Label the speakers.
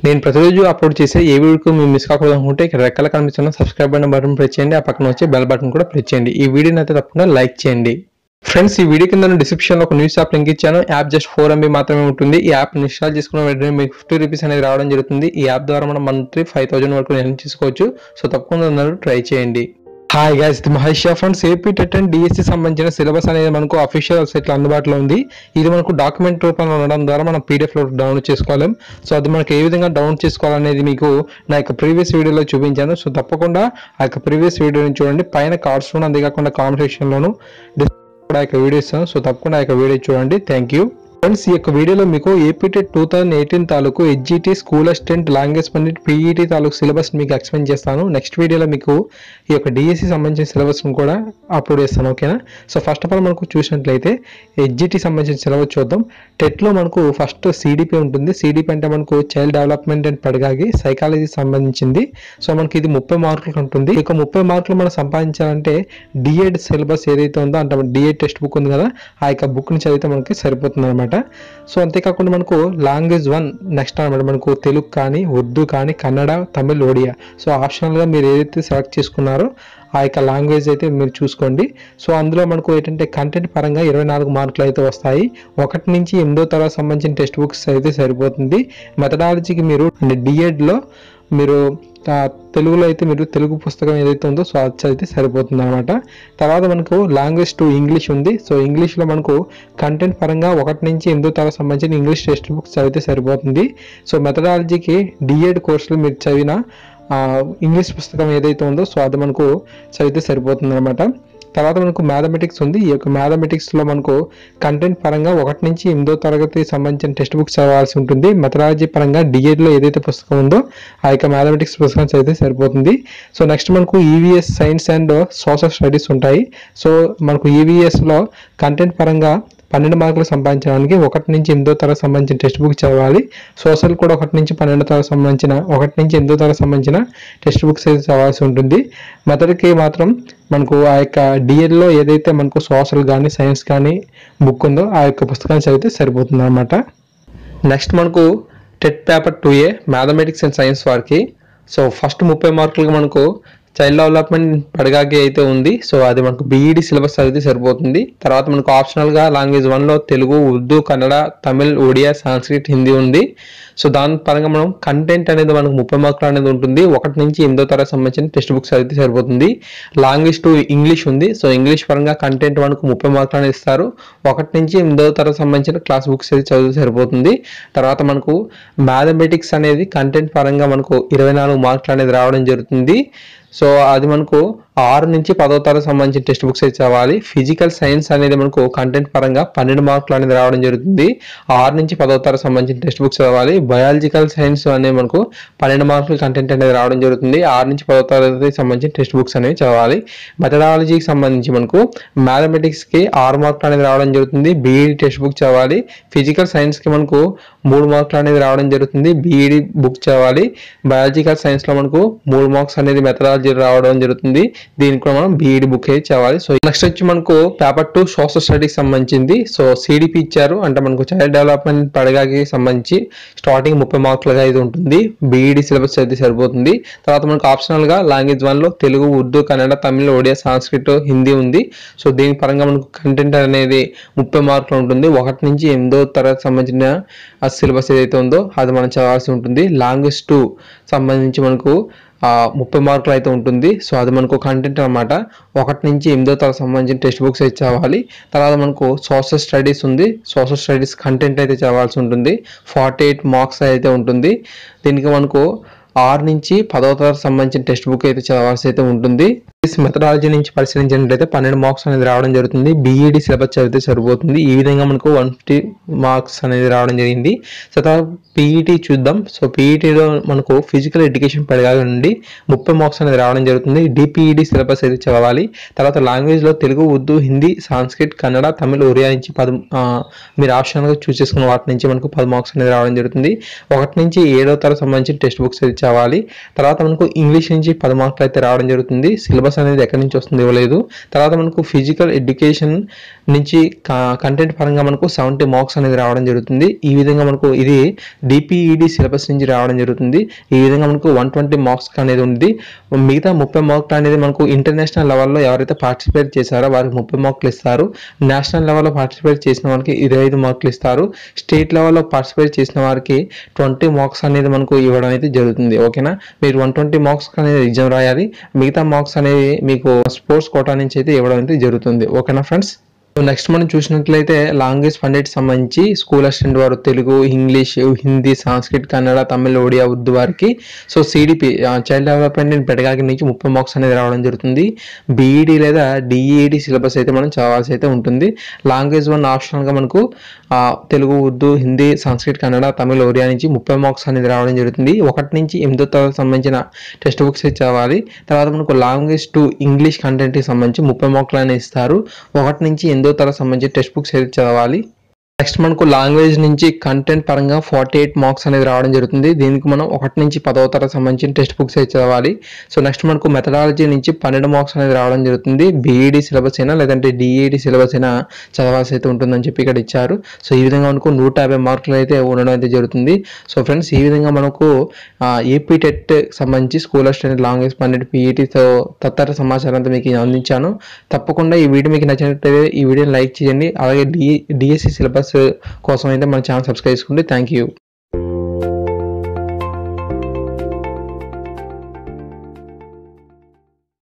Speaker 1: నేను ప్రతిరోజు అప్లోడ్ చేసే ఏ వీడియోకి మీరు మిస్ కాకూడదు అనుకుంటే ఇక్కడ రెక్కల కనిపిస్తున్న సబ్స్క్రైబ్ అనే బటన్ ప్రెస్ చేయండి. ఆ పక్కన వచ్చే బెల్ బటన్ కూడా ప్రెస్ చేయండి. ఈ వీడియోని అయితే తప్పకుండా లైక్ చేయండి. ఫ్రెండ్స్, ఈ వీడియో కింద డిస్క్రిప్షన్ లో ఒక న్యూస్ యాప్ లింక్ ఇచ్చాను. యాప్ జస్ట్ 4 MB మాత్రమే ఉంటుంది. ఈ యాప్ ఇన్స్టాల్ చేసుకున్న వెంటనే మీకు 50 రూపీస్ అనేది రావడం జరుగుతుంది. ఈ యాప్ ద్వారా మనం మంత్లీ 5000 వరకు ఎర్న్ చేసుకోవచ్చు. సో తప్పకుండా అందరూ ట్రై చేయండి. హాయ్ గైస్, ఇది Mahesh friends. AP TET and DSC సంబంధించిన సిలబస్ అనేది మనకు అఫీషియల్ వెబ్సైట్లో అందుబాటులో ఉంది. ఇది మనకు డాక్యుమెంట్ రూపంలో ఉండడం ద్వారా మనం పీడిఎఫ్లో డౌన్లోడ్ చేసుకోలేం. సో అది మనకు ఏ విధంగా డౌన్లోడ్ చేసుకోవాలనేది మీకు నా యొక్క ప్రీవియస్ వీడియోలో చూపించాను. సో తప్పకుండా ఆ యొక్క ప్రీవియస్ వీడియోని చూడండి. పైన కార్డ్స్లోను అంతేకాకుండా కామెంట్ సెక్షన్లోను ఆ యొక్క వీడియో ఇస్తాను. సో తప్పకుండా ఆ యొక్క వీడియో చూడండి. Thank you friends. ఈ యొక్క వీడియోలో మీకు ఏపీ టెట్ 2018 తాలూకు HGT school assistant language Pandit PET తాలూకు సిలబస్ మీకు ఎక్స్ప్లెయిన్ చేస్తాను. నెక్స్ట్ వీడియోలో మీకు ఈ యొక్క డిఎస్సి సంబంధించిన సిలబస్ను కూడా అప్లోడ్ చేస్తాను. ఓకేనా? సో ఫస్ట్ ఆఫ్ ఆల్ మనకు చూసినట్లయితే హెచ్జిటి సంబంధించిన సిలబస్ చూద్దాం. టెట్లో మనకు ఫస్ట్ సిడిపి ఉంటుంది. సిడిపి అంటే మనకు child development and pedagogy psychology సంబంధించింది. సో మనకి ఇది 30 మార్కులు ఉంటుంది. ఇక 30 మార్కులు మనం సంపాదించాలంటే డిఎడ్ సిలబస్ ఏదైతే ఉందో అంటే డిఎడ్ టెక్స్ట్ బుక్ ఉంది కదా, ఆ యొక్క బుక్ని చదివితే మనకి సరిపోతుంది అనమాట. సో అంతేకాకుండా మనకు లాంగ్వేజ్ 1 నెక్స్ట్ అనమాట. మనకు తెలుగు కానీ, ఉర్దూ కానీ, కన్నడ, తమిళ్, ఒడియా. సో ఆప్షనల్గా మీరు ఏదైతే సెలెక్ట్ చేసుకున్నారో ఆ యొక్క లాంగ్వేజ్ అయితే మీరు చూసుకోండి. సో అందులో మనకు ఏంటంటే కంటెంట్ పరంగా 24 మార్కులు అయితే వస్తాయి. 1 నుంచి 8వ తరగతి సంబంధించిన టెక్స్ట్ బుక్స్ అయితే సరిపోతుంది. మెథడాలజీకి మీరు డిఎడ్లో మీరు తెలుగులో అయితే మీరు తెలుగు పుస్తకం ఏదైతే ఉందో సో అది చదివితే సరిపోతుంది అనమాట. తర్వాత మనకు లాంగ్వేజ్ 2 ఇంగ్లీష్ ఉంది. సో ఇంగ్లీష్లో మనకు కంటెంట్ పరంగా 1 నుంచి 8వ తరగతి సంబంధించిన ఇంగ్లీష్ టెక్స్ట్ బుక్స్ చదివితే సరిపోతుంది. సో మెథడాలజీకి డిఎడ్ కోర్సులు మీరు చదివిన ఇంగ్లీష్ పుస్తకం ఏదైతే ఉందో సో అది మనకు చదివితే సరిపోతుంది అనమాట. తర్వాత మనకు మ్యాథమెటిక్స్ ఉంది. ఈ యొక్క మ్యాథమెటిక్స్లో మనకు కంటెంట్ పరంగా 1 నుంచి 8వ తరగతి సంబంధించిన టెక్స్ట్ బుక్స్ చదవాల్సి ఉంటుంది. మెథడాలజీ పరంగా డిఎడ్లో ఏదైతే పుస్తకం ఉందో ఆ యొక్క మ్యాథమెటిక్స్ పుస్తకం చదివితే సరిపోతుంది. సో నెక్స్ట్ మనకు EVS science and social studies ఉంటాయి. సో మనకు ఈవీఎస్లో కంటెంట్ పరంగా 12 మార్కులు సంపాదించడానికి 1 నుంచి 8వ తరగతి సంబంధించిన టెక్స్ట్ బుక్ చదవాలి. సోషల్ కూడా 1 నుంచి 12వ తరగతి సంబంధించిన 1 నుంచి 8వ తరగతి సంబంధించిన టెక్స్ట్ బుక్స్ అయితే చదవాల్సి ఉంటుంది. మెథడ్కి మాత్రం మనకు ఆ యొక్క డిఎడ్లో ఏదైతే మనకు సోషల్ కానీ సైన్స్ కానీ బుక్ ఉందో ఆ యొక్క పుస్తకాన్ని చదివితే సరిపోతుంది అనమాట. నెక్స్ట్ మనకు TET paper 2A mathematics and science వారికి. సో ఫస్ట్ 30 మార్కులకు మనకు చైల్డ్ డెవలప్మెంట్ పెడగాగి అయితే ఉంది. సో అది మనకు బీఈడి సిలబస్ చదివితే సరిపోతుంది. తర్వాత మనకు ఆప్షనల్గా లాంగ్వేజ్ 1లో తెలుగు, ఉర్దూ, కన్నడ, తమిళ్, ఒడియా, సాంస్క్రిట్, హిందీ ఉంది. సో దాని పరంగా మనం కంటెంట్ అనేది మనకు 30 మార్కులు అనేది ఉంటుంది. 1 నుంచి 8వ తరగతి సంబంధించిన టెక్స్ట్ బుక్స్ చదివితే సరిపోతుంది. లాంగ్వేజ్ 2 ఇంగ్లీష్ ఉంది. సో ఇంగ్లీష్ పరంగా కంటెంట్ మనకు 30 మార్కులు అనేది ఇస్తారు. 1 నుంచి 8వ తరగతి సంబంధించిన క్లాస్ బుక్స్ అయితే చదివితే సరిపోతుంది. తర్వాత మనకు మ్యాథమెటిక్స్ అనేది కంటెంట్ పరంగా మనకు 24 మార్కులు అనేది రావడం జరుగుతుంది. సో అది మనకు 6 నుంచి 10వ తరగతి సంబంధించిన టెక్స్ట్ బుక్స్ అయితే చదవాలి. ఫిజికల్ సైన్స్ అనేది మనకు కంటెంట్ పరంగా 12 మార్కులు అనేది రావడం జరుగుతుంది. 6 నుంచి 10వ తరగతి సంబంధించిన టెక్స్ట్ బుక్స్ చదవాలి. బయాలజికల్ సైన్స్ అనేది మనకు 12 మార్కులు కంటెంట్ అనేది రావడం జరుగుతుంది. 6 నుంచి 10వ తరగతి సంబంధించిన టెక్స్ట్ బుక్స్ అనేవి చదవాలి. మెథడాలజీకి సంబంధించి మనకు మ్యాథమెటిక్స్కి 6 మార్కులు అనేది రావడం జరుగుతుంది. బీఈడి టెక్స్ట్ బుక్ చదవాలి. ఫిజికల్ సైన్స్కి మనకు 3 మార్కులు అనేది రావడం జరుగుతుంది. బీఈడి బుక్ చదవాలి. బయాలజికల్ సైన్స్లో మనకు 3 మార్క్స్ అనేది మెథడాలజీ రావడం జరుగుతుంది. దీనికి కూడా మనం బీఈడి బుక్ అయితే చదవాలి. సో నెక్స్ట్ వచ్చి మనకు పేపర్ 2 సోషల్ స్టడీస్ సంబంధించింది. సో సిడిపి ఇచ్చారు అంటే మనకు చైల్డ్ డెవలప్మెంట్ పెడగాకి సంబంధించి స్టార్టింగ్ 30 మార్కులుగా అయితే ఉంటుంది. బీఈడి సిలబస్ అయితే సరిపోతుంది. తర్వాత మనకు ఆప్షనల్గా లాంగ్వేజ్ 1లో తెలుగు, ఉర్దూ, కన్నడ, తమిళ్, ఒడియా, సాంస్క్రిట్, హిందీ ఉంది. సో దీని పరంగా మనకు కంటెంట్ అనేది 30 మార్కులు ఉంటుంది. 1 నుంచి 8వ తరగతి సంబంధించిన సిలబస్ ఏదైతే ఉందో అది మనం చదవాల్సి ఉంటుంది. లాంగ్వేజ్ 2 సంబంధించి మనకు 30 మార్కులు అయితే ఉంటుంది. సో అది మనకు కంటెంట్ అనమాట. 1 నుంచి 8వ తరగతి సంబంధించిన టెక్స్ట్ బుక్స్ అయితే చదవాలి. తర్వాత మనకు సోషల్ స్టడీస్ ఉంది. సోషల్ స్టడీస్ కంటెంట్ అయితే చదవాల్సి ఉంటుంది. 48 మార్క్స్ అయితే ఉంటుంది. దీనికి మనకు 6 నుంచి 10వ తరగతి సంబంధించిన టెక్స్ట్ బుక్ అయితే చదవాల్సి అయితే ఉంటుంది. మెథడాలజీ నుంచి పరిశీలించినట్లయితే 12 మార్క్స్ అనేది రావడం జరుగుతుంది. బీఈడి సిలబస్ చదివితే సరిపోతుంది. ఈ విధంగా మనకు 150 మార్క్స్ అనేది రావడం జరిగింది. సో తర్వాత పీఈటీ చూద్దాం. సో పీఈటీలో మనకు ఫిజికల్ ఎడ్యుకేషన్ పెడగాలి నుండి 30 మార్క్స్ అనేది రావడం జరుగుతుంది. డిపిఈడి సిలబస్ అయితే చదవాలి. తర్వాత లాంగ్వేజ్లో తెలుగు, ఉర్దూ, హిందీ, సాంస్క్రిట్, కన్నడ, తమిళ్, ఒరియా నుంచి మీరు ఆప్షన్గా చూస్ చేసుకున్న వాటి నుంచి మనకు 10 మార్క్స్ అనేది రావడం జరుగుతుంది. 1 నుంచి 7వ తరగతి సంబంధించిన టెక్స్ట్ బుక్స్ అయితే చదవాలి. తర్వాత మనకు ఇంగ్లీష్ నుంచి 10 మార్కులు అయితే రావడం జరుగుతుంది. సిలబస్ సిలబస్ అనేది ఎక్కడి నుంచి వస్తుంది ఇవ్వలేదు. తర్వాత మనకు ఫిజికల్ ఎడ్యుకేషన్ నుంచి కంటెంట్ పరంగా మనకు 70 మార్క్స్ అనేది రావడం జరుగుతుంది. ఈ విధంగా మనకు ఇది డిపిఈడి సిలబస్ నుంచి రావడం జరుగుతుంది. ఈ విధంగా మనకు 120 మార్క్స్ అనేది ఉంది. మిగతా 30 మార్కులు అనేది మనకు ఇంటర్నేషనల్ లెవెల్లో ఎవరైతే పార్టిసిపేట్ చేశారో వారికి 30 మార్కులు ఇస్తారు. నేషనల్ లెవెల్లో పార్టిసిపేట్ చేసిన వారికి 25 మార్కులు ఇస్తారు. స్టేట్ లెవెల్లో పార్టిసిపేట్ చేసిన వారికి 20 మార్క్స్ అనేది మనకు ఇవ్వడం అయితే జరుగుతుంది. ఓకేనా, మీరు 120 మార్క్స్ అనేది ఎగ్జామ్ రాయాలి. మిగతా మార్క్స్ అనేవి మీకు స్పోర్ట్స్ కోటా నుంచి అయితే ఇవ్వడం అయితే జరుగుతుంది. ఓకేనా ఫ్రెండ్స్. నెక్స్ట్ మనం చూసినట్లయితే లాంగ్వేజ్ పండిట్ సంబంధించి స్కూల్ అసిస్టెంట్ వారు తెలుగు, ఇంగ్లీష్, హిందీ, సంస్కృత్, కన్నడ, తమిళ్, ఒడియా, ఉర్దూ వారికి so CDP child development and pedagogy నుంచి 30 మార్క్స్ అనేది రావడం జరుగుతుంది. బీఈడి లేదా డిఈడి సిలబస్ అయితే మనం చదవాల్సి అయితే ఉంటుంది. లాంగ్వేజ్ 1 ఆప్షనల్గా మనకు తెలుగు, ఉర్దూ, హిందీ, సంస్కృత్, కన్నడ, తమిళ్, ఒడియా నుంచి 30 మార్క్స్ అనేది రావడం జరుగుతుంది. 1 నుంచి 8వ తరగతికి సంబంధించిన టెక్స్ట్ బుక్స్ అయితే చదవాలి. తర్వాత మనకు లాంగ్వేజ్ 2 ఇంగ్లీష్ కంటెంట్కి సంబంధించి 30 మార్కులు అనేది ఇస్తారు. 1 నుంచి 8వ తరగతికి సంబంధించి టెక్స్ట్ బుక్స్ అయితే చదవాలి. నెక్స్ట్ మనకు లాంగ్వేజ్ నుంచి కంటెంట్ పరంగా 48 మార్క్స్ అనేది రావడం జరుగుతుంది. దీనికి మనం 1 నుంచి 10వ తరగతి సంబంధించిన టెక్స్ట్ బుక్స్ అయితే చదవాలి. సో నెక్స్ట్ మనకు మెథడాలజీ నుంచి 12 మార్క్స్ అనేది రావడం జరుగుతుంది. బీఈడి సిలబస్ అయినా లేదంటే డిఈడి సిలబస్ అయినా చదవాల్సి అయితే ఉంటుందని చెప్పి ఇక్కడ ఇచ్చారు. సో ఈ విధంగా మనకు 150 మార్కులు అయితే ఉండడం అయితే జరుగుతుంది. సో ఫ్రెండ్స్, ఈ విధంగా మనకు ఏపీ టెట్ సంబంధించి స్కూల్ అసిస్టెంట్, లాంగ్వేజ్ పండిట్, పీఈటీతో తదితర సమాచారం అంతా మీకు అందించాను. తప్పకుండా ఈ వీడియో మీకు నచ్చినట్లయితే ఈ వీడియోని లైక్ చేయండి. అలాగే డిఎస్సి సిలబస్ కోసం అయితే మన ఛానల్ సబ్స్క్రైబ్ చేసుకోండి. Thank you.